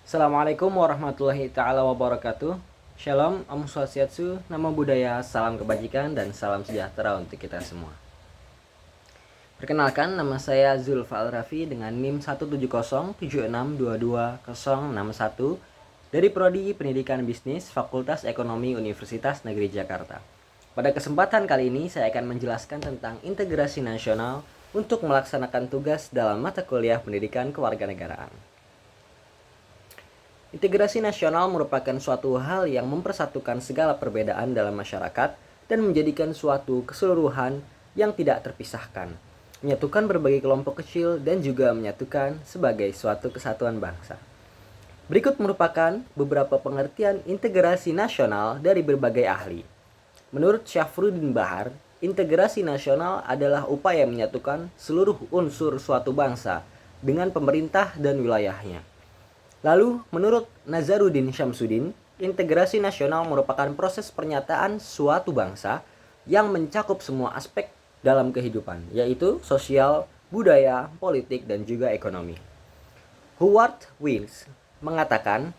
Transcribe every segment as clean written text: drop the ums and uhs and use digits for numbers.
Assalamualaikum warahmatullahi taala wabarakatuh. Shalom, Om Swastiastu, Namo Buddhaya, salam kebajikan dan salam sejahtera untuk kita semua. Perkenalkan, nama saya Zulfa Al-Rafi dengan NIM 17076222061 dari Prodi Pendidikan Bisnis Fakultas Ekonomi Universitas Negeri Jakarta. Pada kesempatan kali ini saya akan menjelaskan tentang integrasi nasional untuk melaksanakan tugas dalam mata kuliah pendidikan kewarganegaraan. Integrasi nasional merupakan suatu hal yang mempersatukan segala perbedaan dalam masyarakat dan menjadikan suatu keseluruhan yang tidak terpisahkan, menyatukan berbagai kelompok kecil dan juga menyatukan sebagai suatu kesatuan bangsa. Berikut merupakan beberapa pengertian integrasi nasional dari berbagai ahli. Menurut Syafruddin Bahar, integrasi nasional adalah upaya menyatukan seluruh unsur suatu bangsa dengan pemerintah dan wilayahnya. Lalu, menurut Nazaruddin Syamsuddin, integrasi nasional merupakan proses pernyataan suatu bangsa yang mencakup semua aspek dalam kehidupan, yaitu sosial, budaya, politik, dan juga ekonomi. Howard Wills mengatakan,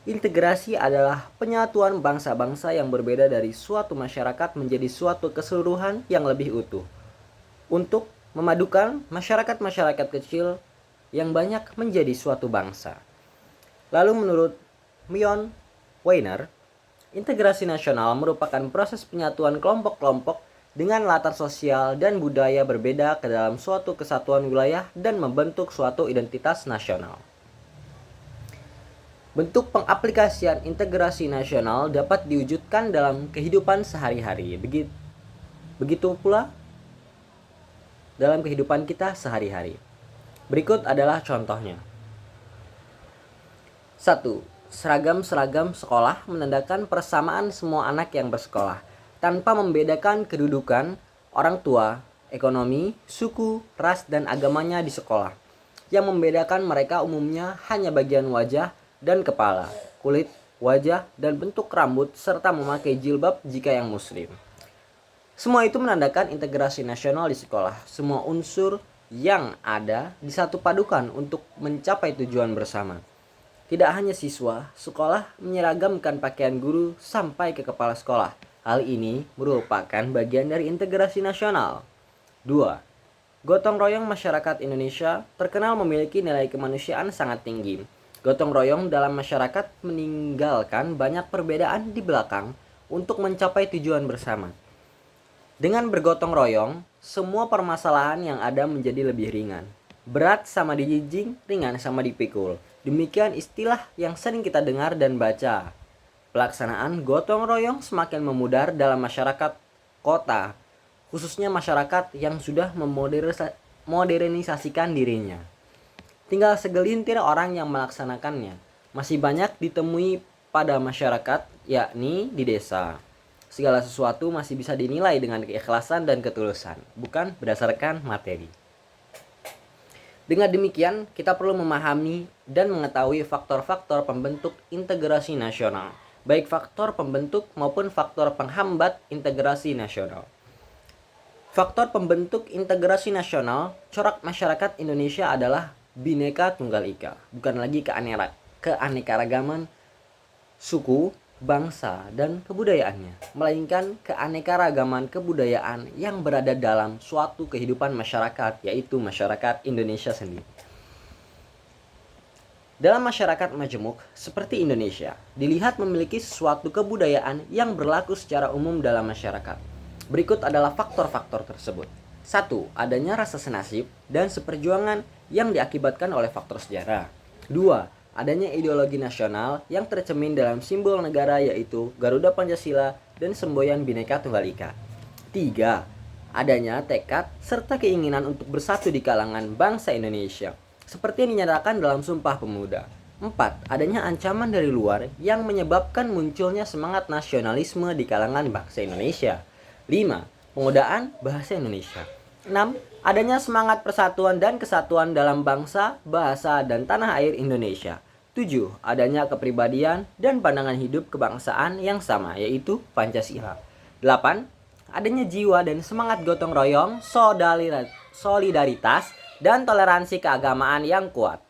integrasi adalah penyatuan bangsa-bangsa yang berbeda dari suatu masyarakat menjadi suatu keseluruhan yang lebih utuh, untuk memadukan masyarakat-masyarakat kecil yang banyak menjadi suatu bangsa. Lalu menurut Mion Weiner, integrasi nasional merupakan proses penyatuan kelompok-kelompok dengan latar sosial dan budaya berbeda ke dalam suatu kesatuan wilayah dan membentuk suatu identitas nasional. Bentuk pengaplikasian integrasi nasional dapat diwujudkan dalam kehidupan sehari-hari. Begitu pula dalam kehidupan kita sehari-hari. Berikut adalah contohnya. 1. Seragam-seragam sekolah menandakan persamaan semua anak yang bersekolah, tanpa membedakan kedudukan, orang tua, ekonomi, suku, ras, dan agamanya di sekolah. Yang membedakan mereka umumnya hanya bagian wajah dan kepala, kulit, wajah, dan bentuk rambut, serta memakai jilbab jika yang muslim. Semua itu menandakan integrasi nasional di sekolah. Semua unsur yang ada disatu padukan untuk mencapai tujuan bersama. Tidak hanya siswa, sekolah menyeragamkan pakaian guru sampai ke kepala sekolah. Hal ini merupakan bagian dari integrasi nasional. 2. Gotong royong masyarakat Indonesia terkenal memiliki nilai kemanusiaan sangat tinggi. Gotong royong dalam masyarakat meninggalkan banyak perbedaan di belakang untuk mencapai tujuan bersama. Dengan bergotong royong, semua permasalahan yang ada menjadi lebih ringan. Berat sama dijinjing, ringan sama dipikul. Demikian istilah yang sering kita dengar dan baca. Pelaksanaan gotong royong semakin memudar dalam masyarakat kota, khususnya masyarakat yang sudah memodernisasikan dirinya. Tinggal segelintir orang yang melaksanakannya. Masih banyak ditemui pada masyarakat, yakni di desa. Segala sesuatu masih bisa dinilai dengan keikhlasan dan ketulusan, bukan berdasarkan materi. Dengan demikian, kita perlu memahami dan mengetahui faktor-faktor pembentuk integrasi nasional, baik faktor pembentuk maupun faktor penghambat integrasi nasional. Faktor pembentuk integrasi nasional, corak masyarakat Indonesia adalah Bhinneka Tunggal Ika, bukan lagi keanekaragaman suku, bangsa, dan kebudayaannya, melainkan keanekaragaman kebudayaan yang berada dalam suatu kehidupan masyarakat, yaitu masyarakat Indonesia sendiri. Dalam masyarakat majemuk seperti Indonesia, dilihat memiliki suatu kebudayaan yang berlaku secara umum dalam masyarakat. Berikut adalah faktor-faktor tersebut. 1. Adanya rasa senasib dan seperjuangan yang diakibatkan oleh faktor sejarah. 2. Adanya ideologi nasional yang tercermin dalam simbol negara yaitu Garuda Pancasila dan semboyan Bhinneka Tunggal Ika. 3. Adanya tekad serta keinginan untuk bersatu di kalangan bangsa Indonesia, seperti yang dinyatakan dalam Sumpah Pemuda. 4. Adanya ancaman dari luar yang menyebabkan munculnya semangat nasionalisme di kalangan bangsa Indonesia. 5. Penggunaan bahasa Indonesia. 6. Adanya semangat persatuan dan kesatuan dalam bangsa, bahasa, dan tanah air Indonesia. 7. Adanya kepribadian dan pandangan hidup kebangsaan yang sama, yaitu Pancasila. 8. Adanya jiwa dan semangat gotong royong, solidaritas, dan toleransi keagamaan yang kuat.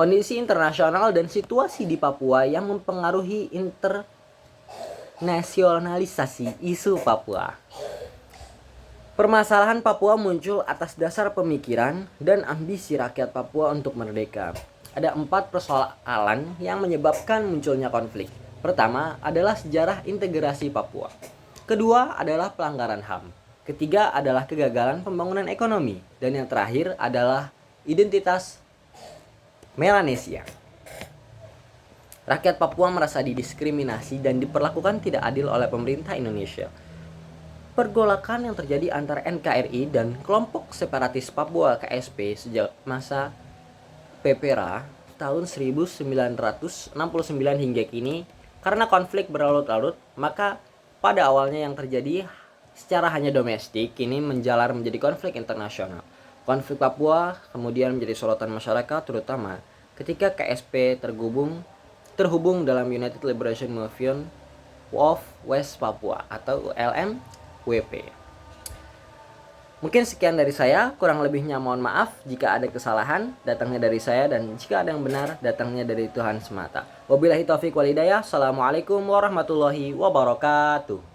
kondisi internasional dan situasi di Papua yang mempengaruhi internasionalisasi isu Papua. Permasalahan Papua muncul atas dasar pemikiran dan ambisi rakyat Papua untuk merdeka. Ada 4 persoalan yang menyebabkan munculnya konflik. Pertama adalah sejarah integrasi Papua. Kedua adalah pelanggaran HAM. Ketiga adalah kegagalan pembangunan ekonomi. Dan yang terakhir adalah identitas Melanesia. Rakyat Papua merasa didiskriminasi dan diperlakukan tidak adil oleh pemerintah Indonesia. Pergolakan yang terjadi antara NKRI dan kelompok separatis Papua KSP sejak masa PPRA tahun 1969 hingga kini karena konflik berlarut-larut, maka pada awalnya yang terjadi secara hanya domestik kini menjalar menjadi konflik internasional. Konflik Papua kemudian menjadi sorotan masyarakat terutama ketika KSP terhubung dalam United Liberation Movement of West Papua atau ULMWP. Mungkin sekian dari saya, kurang lebihnya mohon maaf jika ada kesalahan datangnya dari saya dan jika ada yang benar datangnya dari Tuhan semata. Wabillahi taufiq wal hidayah. Assalamualaikum warahmatullahi wabarakatuh.